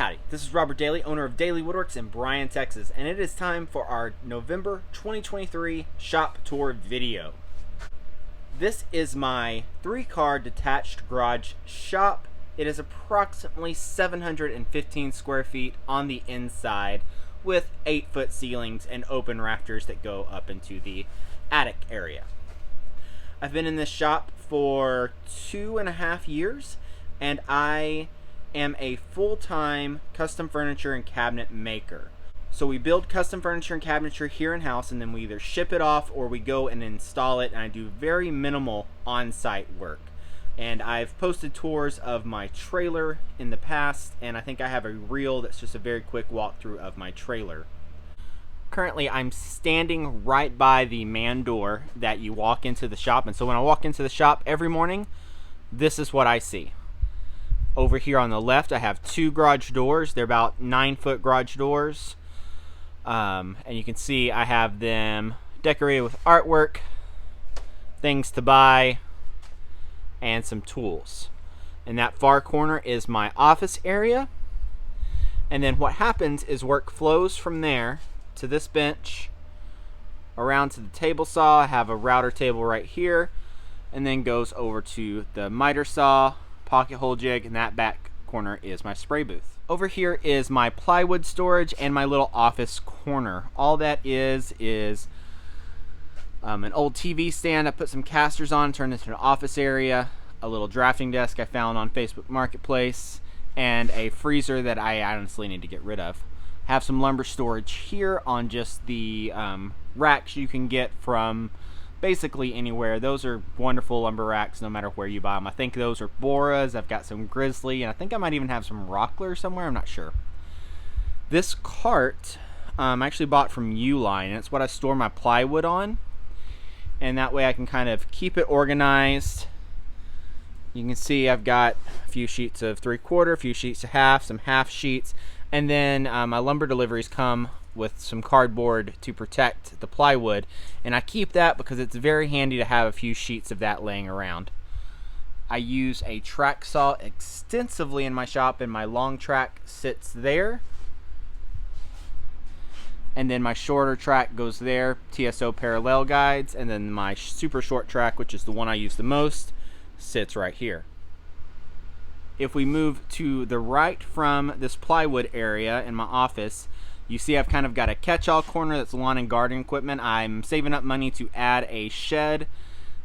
Howdy, this is Robert Dailey, owner of Dailey Woodworks in Bryan, Texas, and it is time for our November 2023 shop tour video. This is my 3-car detached garage shop. It is approximately 715 square feet on the inside with 8-foot ceilings and open rafters that go up into the attic area. I've been in this shop for 2.5 years, and I am a full-time custom furniture and cabinet maker. So we build custom furniture and cabinetry here in-house, and then we either ship it off or we go and install it, and I do very minimal on-site work. And I've posted tours of my trailer in the past, and I think I have a reel that's just a very quick walkthrough of my trailer. Currently, I'm standing right by the man door that you walk into the shop, and so when I walk into the shop every morning, this is what I see. Over here on the left, I have 2 garage doors. They're about 9-foot garage doors. And you can see I have them decorated with artwork, things to buy, and some tools. In that far corner is my office area. And then what happens is work flows from there to this bench, around to the table saw. I have a router table right here, and then goes over to the miter saw, pocket hole jig, and that back corner is my spray booth. Over here is my plywood storage and my little office corner. All that is an old TV stand I put some casters on, turned into an office area, a little drafting desk I found on Facebook Marketplace, and a freezer that I honestly need to get rid of. Have some lumber storage here on just the racks you can get from basically anywhere. Those are wonderful lumber racks no matter where you buy them. I think those are Boras. I've got some Grizzly, and I think I might even have some Rockler somewhere. I'm not sure. This cart I actually bought from Uline, and it's what I store my plywood on, and that way I can kind of keep it organized. You can see I've got a few sheets of 3/4, a few sheets of half, some half sheets, and then my lumber deliveries come with some cardboard to protect the plywood, and I keep that because it's very handy to have a few sheets of that laying around. I use a track saw extensively in my shop, and my long track sits there, and then my shorter track goes there, TSO parallel guides, and then my super short track, which is the one I use the most, sits right here. If we move to the right from this plywood area in my office, you see I've kind of got a catch-all corner that's lawn and garden equipment. I'm saving up money to add a shed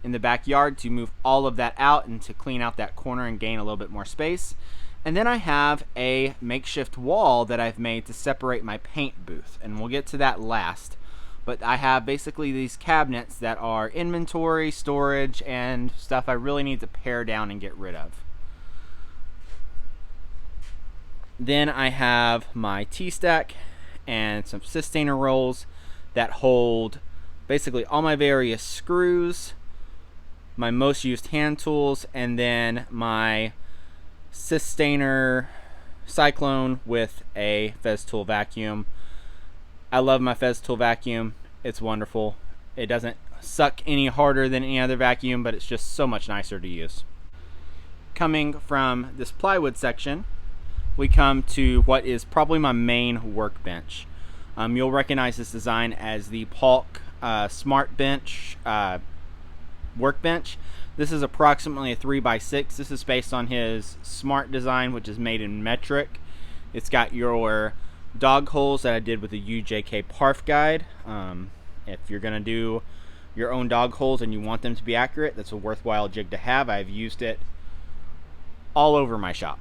in the backyard to move all of that out and to clean out that corner and gain a little bit more space. And then I have a makeshift wall that I've made to separate my paint booth, and we'll get to that last. But I have basically these cabinets that are inventory, storage, and stuff I really need to pare down and get rid of. Then I have my T-stack and some sustainer rolls that hold basically all my various screws, my most used hand tools, and then my sustainer Cyclone with a Festool vacuum. I love my Festool vacuum. It's wonderful. It doesn't suck any harder than any other vacuum, but it's just so much nicer to use. Coming from this plywood section, we come to what is probably my main workbench. You'll recognize this design as the Polk Smart Bench workbench. This is approximately a 3x6. This is based on his Smart design, which is made in metric. It's got your dog holes that I did with the UJK Parf guide. If you're going to do your own dog holes and you want them to be accurate, that's a worthwhile jig to have. I've used it all over my shop.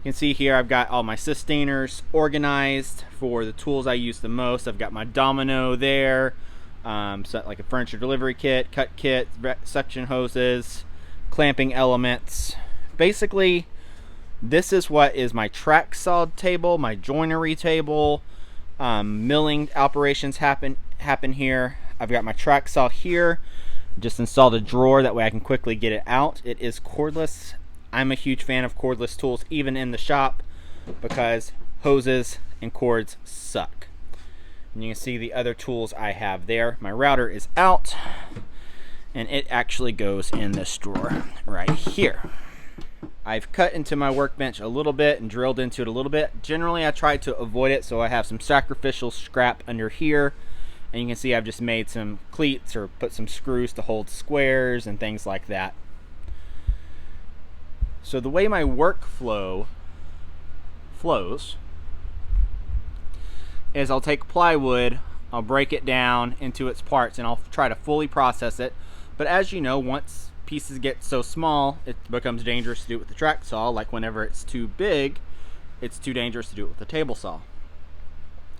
You can see here I've got all my sustainers organized for the tools I use the most. I've got my domino there, so like a furniture delivery kit, cut kit, suction hoses, clamping elements. Basically, this is what is my track saw table, my joinery table. Milling operations happen here. I've got my track saw here. Just installed a drawer, that way I can quickly get it out. It is cordless. I'm a huge fan of cordless tools, even in the shop, because hoses and cords suck. And you can see the other tools I have there. My router is out, and it actually goes in this drawer right here. I've cut into my workbench a little bit and drilled into it a little bit. Generally, I try to avoid it, so I have some sacrificial scrap under here. And you can see I've just made some cleats or put some screws to hold squares and things like that. So the way my workflow flows is I'll take plywood, I'll break it down into its parts, and I'll try to fully process it. But as you know, once pieces get so small, it becomes dangerous to do it with the track saw. Like whenever it's too big, it's too dangerous to do it with the table saw.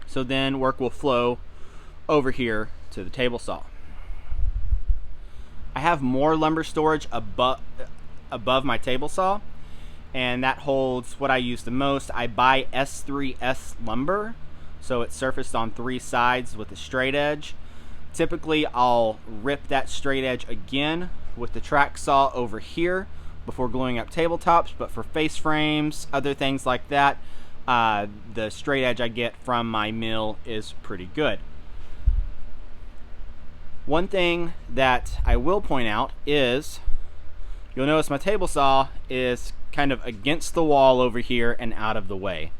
So then work will flow over here to the table saw. I have more lumber storage above my table saw, and that holds what I use the most. I buy S3S lumber, so it's surfaced on 3 sides with a straight edge. Typically I'll rip that straight edge again with the track saw over here before gluing up tabletops, but for face frames, other things like that, the straight edge I get from my mill is pretty good. One thing that I will point out is you'll notice my table saw is kind of against the wall over here and out of the way.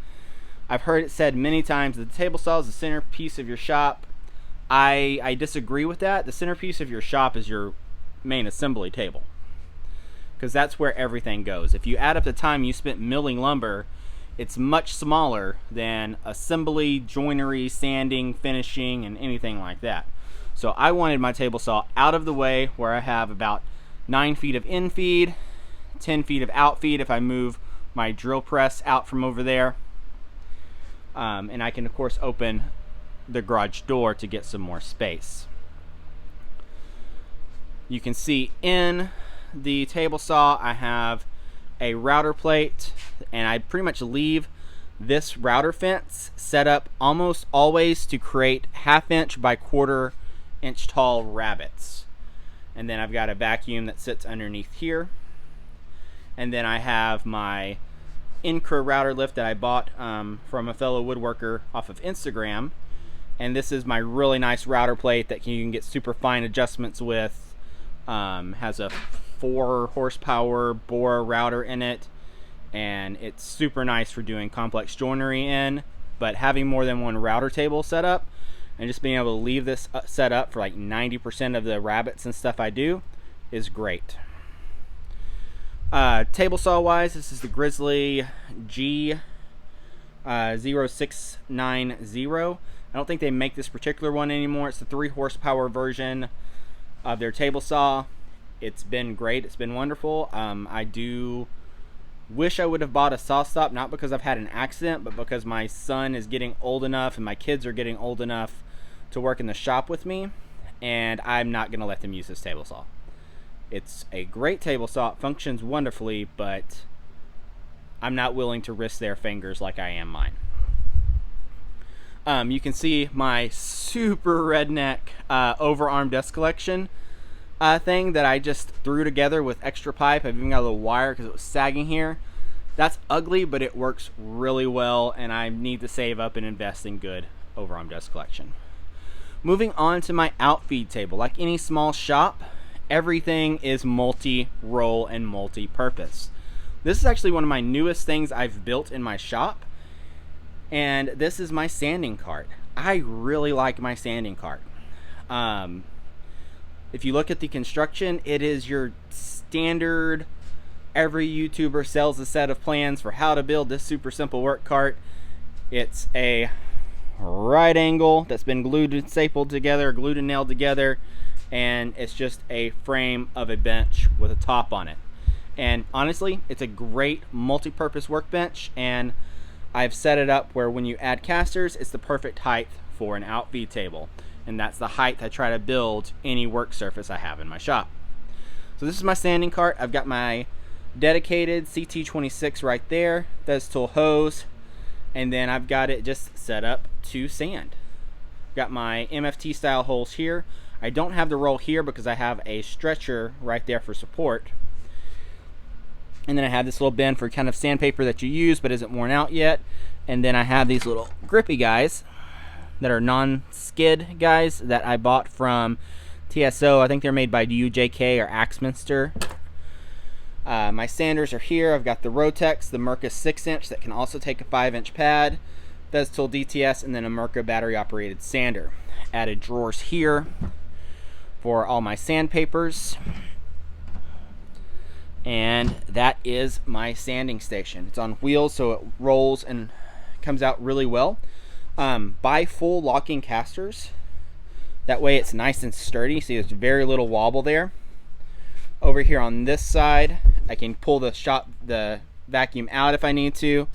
I've heard it said many times that the table saw is the centerpiece of your shop. I disagree with that. The centerpiece of your shop is your main assembly table, because that's where everything goes. If you add up the time you spent milling lumber, it's much smaller than assembly, joinery, sanding, finishing, and anything like that. So I wanted my table saw out of the way, where I have about 9 feet of in feed, 10 feet of out feed if I move my drill press out from over there. And I can of course open the garage door to get some more space. You can see in the table saw I have a router plate, and I pretty much leave this router fence set up almost always to create 1/2 inch by 1/4 inch tall rabbets. And then I've got a vacuum that sits underneath here, and then I have my Incra router lift that I bought from a fellow woodworker off of Instagram, and this is my really nice router plate that you can get super fine adjustments with. Has a 4 horsepower bore router in it, and it's super nice for doing complex joinery in. But having more than one router table set up and just being able to leave this set up for like 90% of the rabbets and stuff I do is great. Table saw wise, this is the Grizzly G 0690. I don't think they make this particular one anymore. It's the 3 horsepower version of their table saw. It's been great. It's been wonderful. I do wish I would have bought a saw stop, not because I've had an accident, but because my son is getting old enough and my kids are getting old enough to work in the shop with me, and I'm not going to let them use this table saw. It's a great table saw. It functions wonderfully, but I'm not willing to risk their fingers like I am mine. You can see my super redneck overarm dust collection thing that I just threw together with extra pipe. I've even got a little wire because it was sagging here. That's ugly, but it works really well, and I need to save up and invest in good overarm dust collection. Moving on to my outfeed table. Like any small shop, everything is multi-role and multi-purpose. This is actually one of my newest things I've built in my shop, and this is my sanding cart. I really like my sanding cart. If you look at the construction, it is your standard, every YouTuber sells a set of plans for how to build this super simple work cart. It's a right angle that's been glued and stapled together, glued and nailed together, and it's just a frame of a bench with a top on it. And honestly, it's a great multi-purpose workbench, and I've set it up where when you add casters, it's the perfect height for an outfeed table, and that's the height I try to build any work surface I have in my shop. So this is my sanding cart. I've got my dedicated CT26 right there, that's tool hose, and then I've got it just set up to sand. Got my MFT style holes here. I don't have the roll here because I have a stretcher right there for support. And then I have this little bin for kind of sandpaper that you use but isn't worn out yet. And then I have these little grippy guys that are non-skid guys that I bought from TSO. I think they're made by UJK or Axminster. My sanders are here. I've got the Rotex, the Mirka 6-inch that can also take a 5-inch pad, Festool DTS, and then a Mirka battery operated sander. Added drawers here for all my sandpapers. And that is my sanding station. It's on wheels, so it rolls and comes out really well. Buy full locking casters. That way it's nice and sturdy. See, there's very little wobble there. Over here on this side, I can pull the vacuum out if I need to.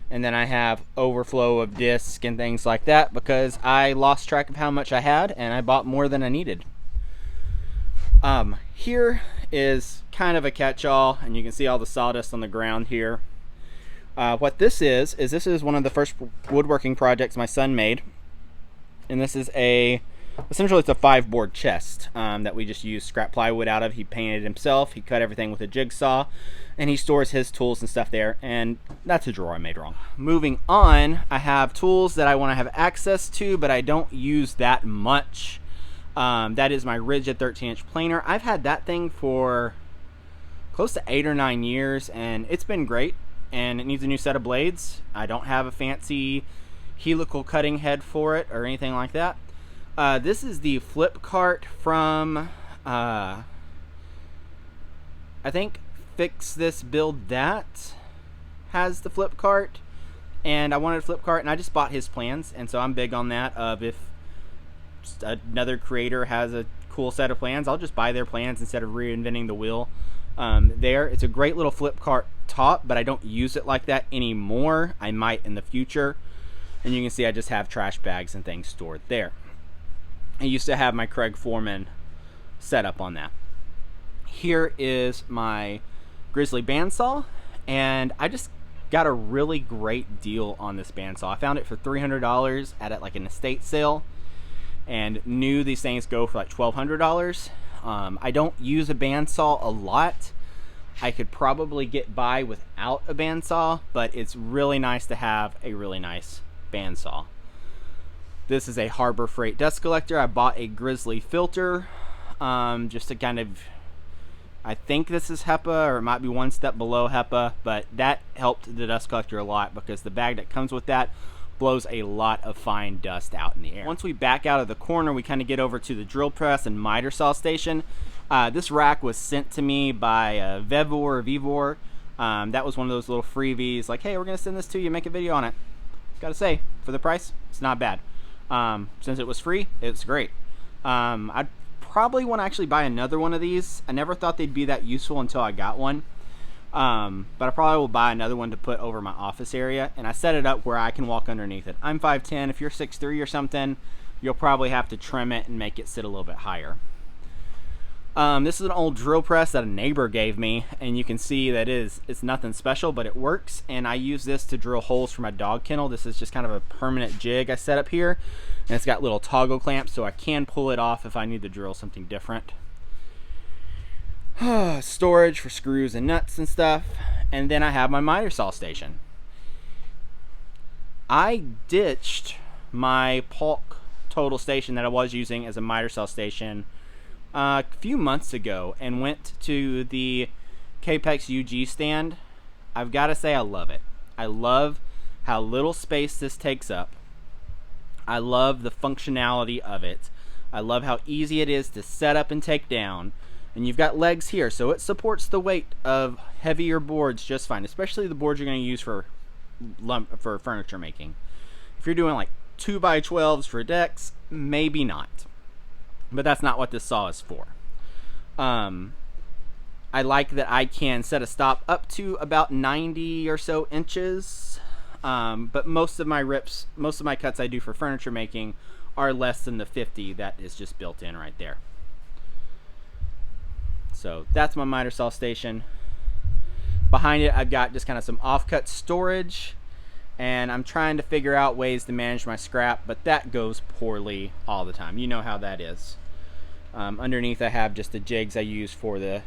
And then I have overflow of disc and things like that because I lost track of how much I had and I bought more than I needed. Here is kind of a catch-all, and you can see all the sawdust on the ground here. What this is this is one of the first woodworking projects my son made, and this is essentially it's a 5-board chest that we just use scrap plywood out of. He painted it himself. He cut everything with a jigsaw, and he stores his tools and stuff there, and that's a drawer I made wrong. Moving on, I have tools that I want to have access to, but I don't use that much. That is my rigid 13-inch planer. I've had that thing for close to 8 or 9 years, and it's been great, and it needs a new set of blades. I don't have a fancy helical cutting head for it or anything like that. This is the flip cart from, I think Fix This Build That has the flip cart, and I wanted a flip cart, and I just bought his plans, and so I'm big on that. If another creator has a cool set of plans, I'll just buy their plans instead of reinventing the wheel. It's a great little flip cart top, but I don't use it like that anymore. I might in the future. And you can see I just have trash bags and things stored there. I used to have my Craig Foreman set up on that. Here is my Grizzly bandsaw, and I just got a really great deal on this bandsaw. I found it for $300 at like an estate sale, and knew these things go for like $1,200. I don't use a bandsaw a lot. I could probably get by without a bandsaw, but it's really nice to have a really nice bandsaw. This is a Harbor Freight dust collector. I bought a Grizzly filter just to kind of, I think this is HEPA, or it might be one step below HEPA, but that helped the dust collector a lot because the bag that comes with that blows a lot of fine dust out in the air. Once we back out of the corner, we kind of get over to the drill press and miter saw station. This rack was sent to me by Vevor. That was one of those little freebies, like, hey, we're gonna send this to you, make a video on it. Gotta say, for the price, it's not bad. Since it was free, it's great. I'd probably want to actually buy another one of these. I never thought they'd be that useful until I got one. But I probably will buy another one to put over my office area, and I set it up where I can walk underneath it. I'm 5'10". If you're 6'3" or something, you'll probably have to trim it and make it sit a little bit higher. This is an old drill press that a neighbor gave me, and you can see that it's nothing special, but it works, and I use this to drill holes for my dog kennel. This is just kind of a permanent jig I set up here, and it's got little toggle clamps so I can pull it off if I need to drill something different. Storage for screws and nuts and stuff. And then I have my miter saw station. I ditched my Polk total station that I was using as a miter saw station a few months ago and went to the Capex UG stand. I've got to say I love it. I love how little space this takes up. I love the functionality of it. I love how easy it is to set up and take down. And you've got legs here, so it supports the weight of heavier boards just fine, especially the boards you're going to use for furniture making. If you're doing like 2x12s for decks, maybe not. But that's not what this saw is for. I like that I can set a stop up to about 90 or so inches. But most of my cuts I do for furniture making are less than the 50 that is just built in right there. So that's my miter saw station. Behind it, I've got just kind of some offcut storage, and I'm trying to figure out ways to manage my scrap, but that goes poorly all the time. You know how that is. Underneath, I have just the jigs I use for the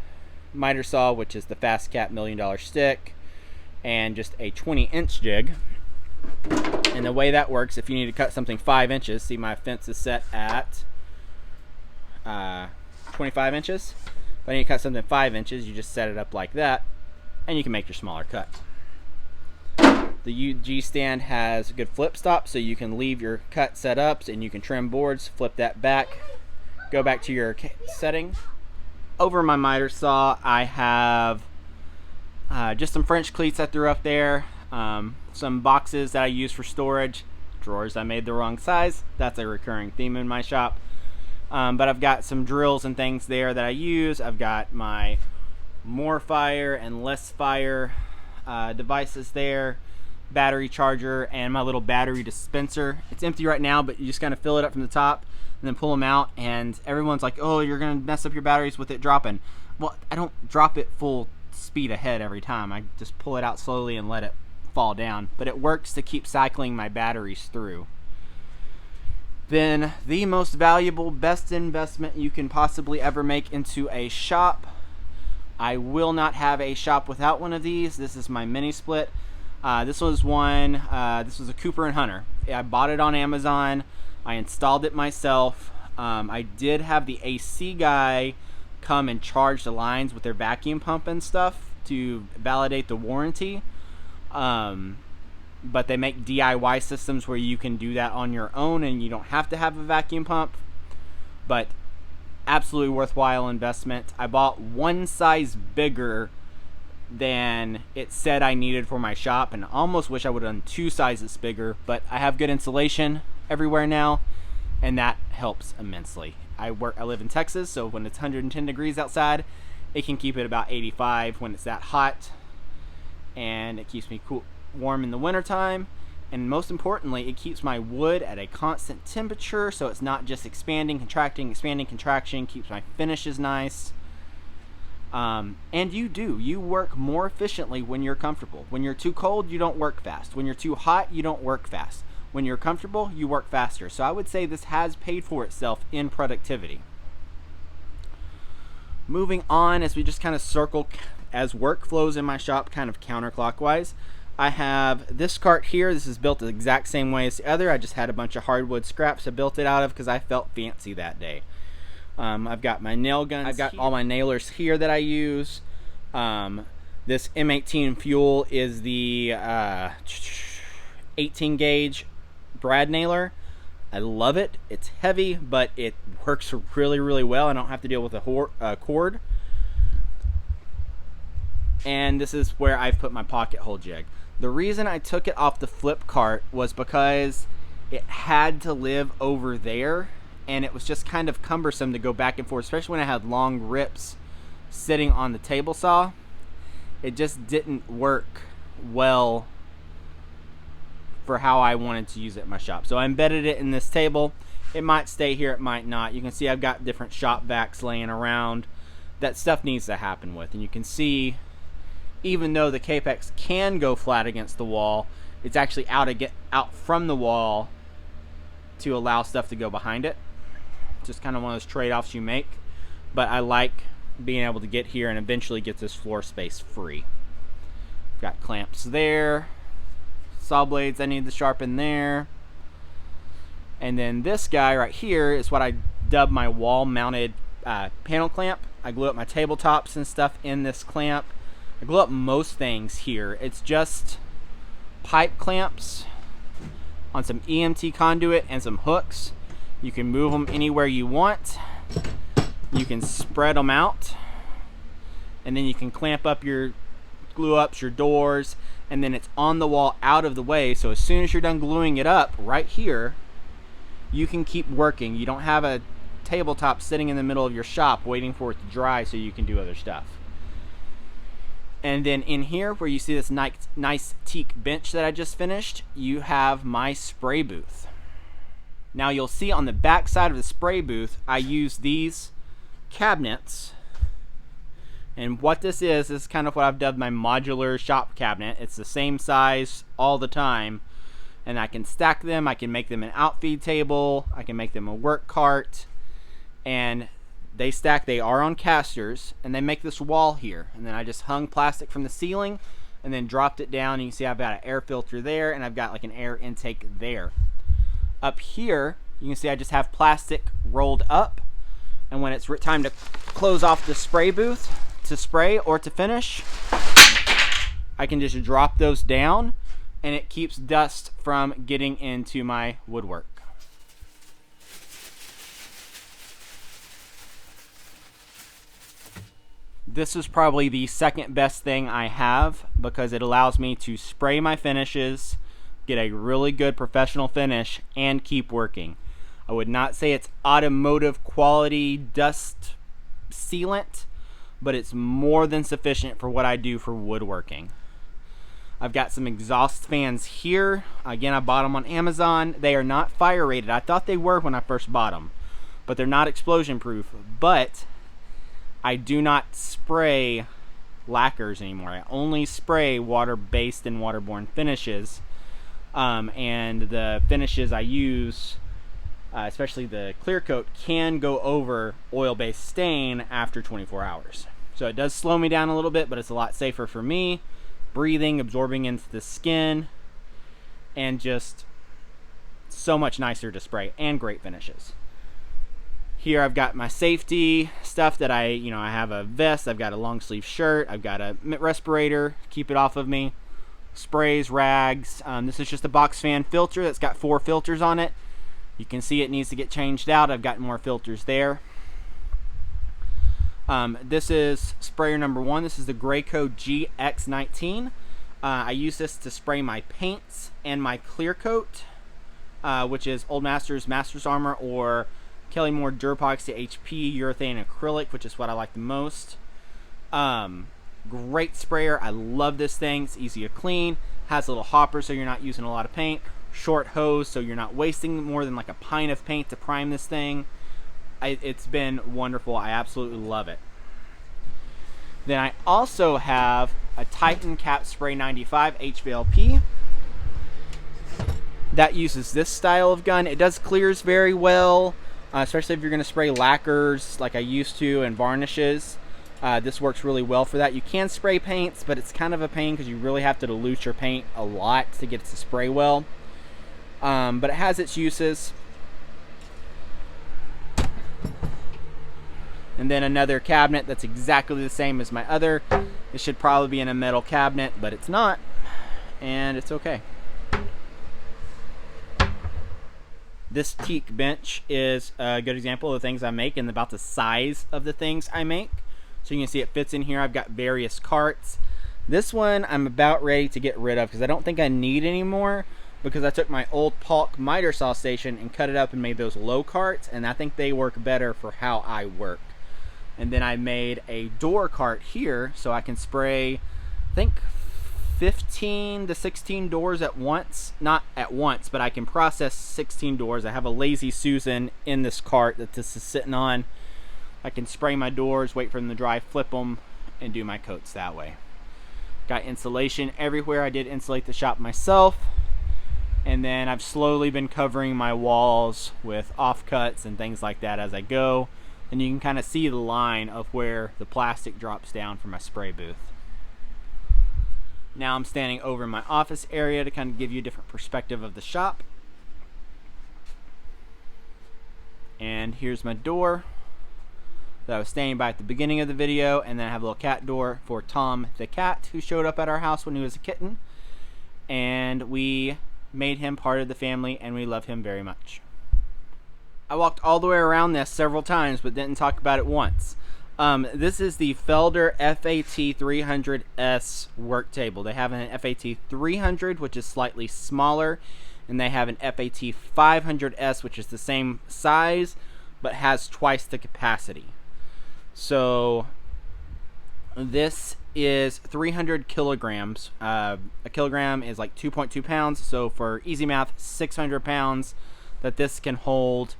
miter saw, which is the Fast Cat $1 Million stick, and just a 20-inch jig. And the way that works, if you need to cut something 5 inches, see my fence is set at 25 inches. If I need to cut something 5 inches, you just set it up like that, and you can make your smaller cut. The UG stand has a good flip stop, so you can leave your cut set up and you can trim boards, flip that back, go back to your setting. Over my miter saw, I have just some French cleats I threw up there, some boxes that I use for storage, drawers I made the wrong size. That's a recurring theme in my shop. But I've got some drills and things there that I use. I've got my more fire and less fire devices there, battery charger, and my little battery dispenser. It's empty right now, but you just kind of fill it up from the top and then pull them out, and everyone's like, oh, you're gonna mess up your batteries with it dropping. Well, I don't drop it full speed ahead every time. I just pull it out slowly and let it fall down, but it works to keep cycling my batteries through. Then the most valuable, best investment you can possibly ever make into a shop. I will not have a shop without one of these. This is my mini split. This was a Cooper and Hunter. I bought it on Amazon. I installed it myself. I did have the AC guy come and charge the lines with their vacuum pump and stuff to validate the warranty. But they make DIY systems where you can do that on your own and you don't have to have a vacuum pump. But absolutely worthwhile investment. I bought one size bigger than it said I needed for my shop, and almost wish I would have done 2 sizes bigger, but I have good insulation everywhere now, and that helps immensely. I live in Texas, so when it's 110 degrees outside, it can keep it about 85 when it's that hot, and it keeps me warm in the wintertime. And most importantly, it keeps my wood at a constant temperature, so it's not just expanding, contraction, keeps my finishes nice. And you work more efficiently when you're comfortable. When you're too cold, you don't work fast. When you're too hot, you don't work fast. When you're comfortable, you work faster. So I would say this has paid for itself in productivity. Moving on, as we just kind of circle as work flows in my shop kind of counterclockwise, I have this cart here. This is built the exact same way as the other. I just had a bunch of hardwood scraps I built it out of because I felt fancy that day. I've got my nail guns. I've got all my nailers here that I use. This M18 Fuel is the 18 gauge brad nailer. I love it. It's heavy, but it works really, really well. I don't have to deal with a cord. And this is where I've put my pocket hole jig. The reason I took it off the flip cart was because it had to live over there, and it was just kind of cumbersome to go back and forth, especially when I had long rips sitting on the table saw. It just didn't work well for how I wanted to use it in my shop. So I embedded it in this table. It might stay here, it might not. You can see I've got different shop vacs laying around that stuff needs to happen with. And you can see, even though the Capex can go flat against the wall, it's actually out from the wall to allow stuff to go behind it. Just kind of one of those trade-offs you make. But I like being able to get here and eventually get this floor space free. Got clamps there, saw blades I need to sharpen there, and then this guy right here is what I dub my wall-mounted panel clamp. I glue up my tabletops and stuff in this clamp. I glue up most things here. It's just pipe clamps on some EMT conduit and some hooks. You can move them anywhere you want. You can spread them out, and then you can clamp up your glue ups, your doors, and then it's on the wall out of the way. So as soon as you're done gluing it up right here, you can keep working. You don't have a tabletop sitting in the middle of your shop waiting for it to dry so you can do other stuff. And then in here, where you see this nice teak bench that I just finished, you have my spray booth. Now you'll see on the back side of the spray booth, I use these cabinets. And what this is kind of what I've dubbed my modular shop cabinet. It's the same size all the time. And I can stack them, I can make them an outfeed table, I can make them a work cart. And they stack, they are on casters, and they make this wall here. And then I just hung plastic from the ceiling and then dropped it down. You can see I've got an air filter there, and I've got like an air intake there. Up here, you can see I just have plastic rolled up, And when it's time to close off the spray booth to spray or to finish, I can just drop those down and it keeps dust from getting into my woodwork. This is probably the second best thing I have because it allows me to spray my finishes, get a really good professional finish, and keep working. I would not say it's automotive quality dust sealant, but it's more than sufficient for what I do for woodworking. I've got some exhaust fans here. Again, I bought them on Amazon. They are not fire rated. I thought they were when I first bought them, but they're not explosion proof. But I do not spray lacquers anymore. I only spray water-based and waterborne finishes. And the finishes I use, especially the clear coat, can go over oil-based stain after 24 hours. So it does slow me down a little bit, but it's a lot safer for me. Breathing, absorbing into the skin, and just so much nicer to spray, and great finishes. Here I've got my safety stuff that I have a vest, I've got a long sleeve shirt, I've got a respirator, keep it off of me, sprays, rags. This is just a box fan filter that's got 4 filters on it. You can see it needs to get changed out. I've got more filters there. This is sprayer number 1. This is the Graco GX19. I use this to spray my paints and my clear coat, which is Old Masters Master's Armor or Kelly Moore Durepoxy HP urethane acrylic, which is what I like the most. Great sprayer. I love this thing. It's easy to clean. Has a little hopper so you're not using a lot of paint. Short hose so you're not wasting more than like a pint of paint to prime this thing. It's been wonderful. I absolutely love it. Then I also have a Titan Cap Spray 95 HVLP. That uses this style of gun. It does clears very well, especially if you're going to spray lacquers like I used to and varnishes. This works really well for that. You can spray paints, but it's kind of a pain because you really have to dilute your paint a lot to get it to spray well. But it has its uses. And then another cabinet that's exactly the same as my other. It should probably be in a metal cabinet, but it's not, and it's okay. This teak bench is a good example of the things I make and about the size of the things I make. So you can see it fits in here. I've got various carts. This one I'm about ready to get rid of because I don't think I need any more, because I took my old Polk miter saw station and cut it up and made those low carts, and I think they work better for how I work. And then I made a door cart here so I can spray, I think 15 to 16 doors at once. Not at once, but I can process 16 doors. I have a Lazy Susan in this cart that this is sitting on. I can spray my doors, wait for them to dry, flip them, and do my coats that way. Got insulation everywhere. I did insulate the shop myself. And then I've slowly been covering my walls with offcuts and things like that as I go. And you can kind of see the line of where the plastic drops down from my spray booth. Now I'm standing over in my office area to kind of give you a different perspective of the shop. And here's my door that I was standing by at the beginning of the video. And then I have a little cat door for Tom the cat, who showed up at our house when he was a kitten. And we made him part of the family, and we love him very much. I walked all the way around this several times, but didn't talk about it once. This is the Felder FAT 300S work table. They have an FAT 300, which is slightly smaller, and they have an FAT 500S, which is the same size, but has twice the capacity. So this is 300 kilograms. A kilogram is like 2.2 pounds. So for easy math, 600 pounds that this can hold.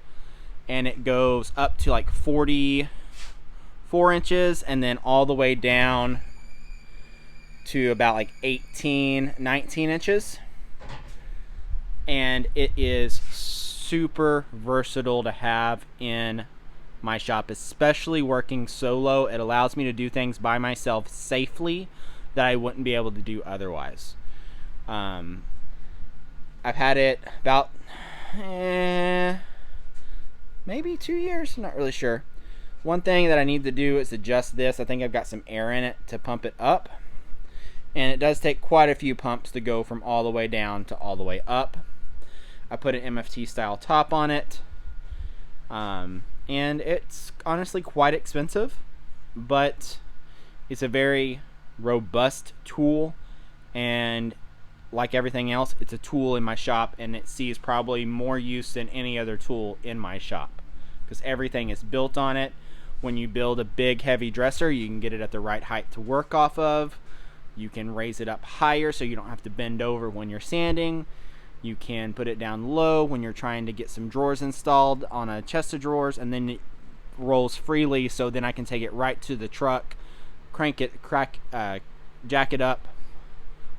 And it goes up to like 44 inches and then all the way down to about like 18, 19 inches. And it is super versatile to have in my shop, especially working solo. It allows me to do things by myself safely that I wouldn't be able to do otherwise. I've had it about maybe 2 years, I'm not really sure. One thing that I need to do is adjust this. I think I've got some air in it to pump it up. And it does take quite a few pumps to go from all the way down to all the way up. I put an MFT style top on it. And it's honestly quite expensive, but it's a very robust tool, and like everything else, it's a tool in my shop, and it sees probably more use than any other tool in my shop because everything is built on it. When you build a big heavy dresser, you can get it at the right height to work off of. You can raise it up higher so you don't have to bend over when you're sanding. You can put it down low when you're trying to get some drawers installed on a chest of drawers, and then it rolls freely, so then I can take it right to the truck, crank it, jack it up,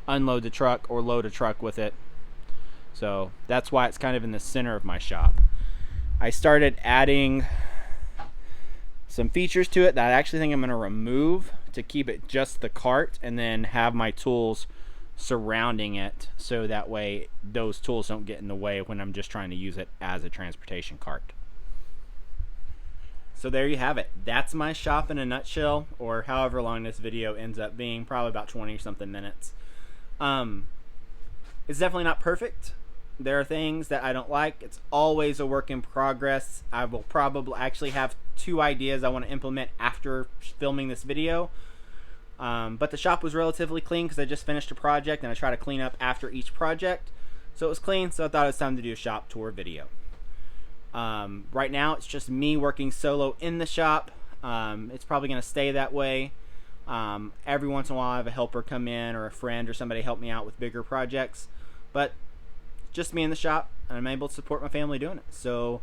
unload the truck, or load a truck with it. So that's why it's kind of in the center of my shop. I started adding some features to it that I actually think I'm going to remove to keep it just the cart, and then have my tools surrounding it so that way those tools don't get in the way when I'm just trying to use it as a transportation cart. So there you have it. That's my shop in a nutshell, or however long this video ends up being, probably about 20 or something minutes. It's definitely not perfect. There are things that I don't like. It's always a work in progress. I will probably actually have 2 ideas I want to implement after filming this video. But the shop was relatively clean because I just finished a project, and I try to clean up after each project. So it was clean, so I thought it was time to do a shop tour video. Right now it's just me working solo in the shop. It's probably going to stay that way. Every once in a while I have a helper come in, or a friend or somebody help me out with bigger projects, but just me in the shop, and I'm able to support my family doing it. So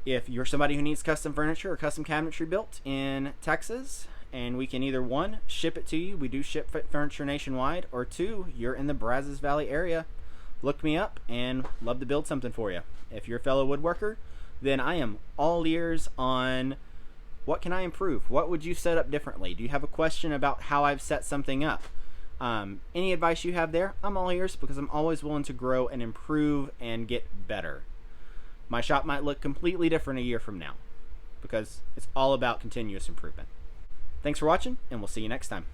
if you're somebody who needs custom furniture or custom cabinetry built in Texas, and we can either 1, ship it to you, we do ship furniture nationwide, or 2, you're in the Brazos Valley area, look me up and love to build something for you. If you're a fellow woodworker, then I am all ears on what can I improve? What would you set up differently? Do you have a question about how I've set something up? Any advice you have there, I'm all ears, because I'm always willing to grow and improve and get better. My shop might look completely different a year from now, because it's all about continuous improvement. Thanks for watching, and we'll see you next time.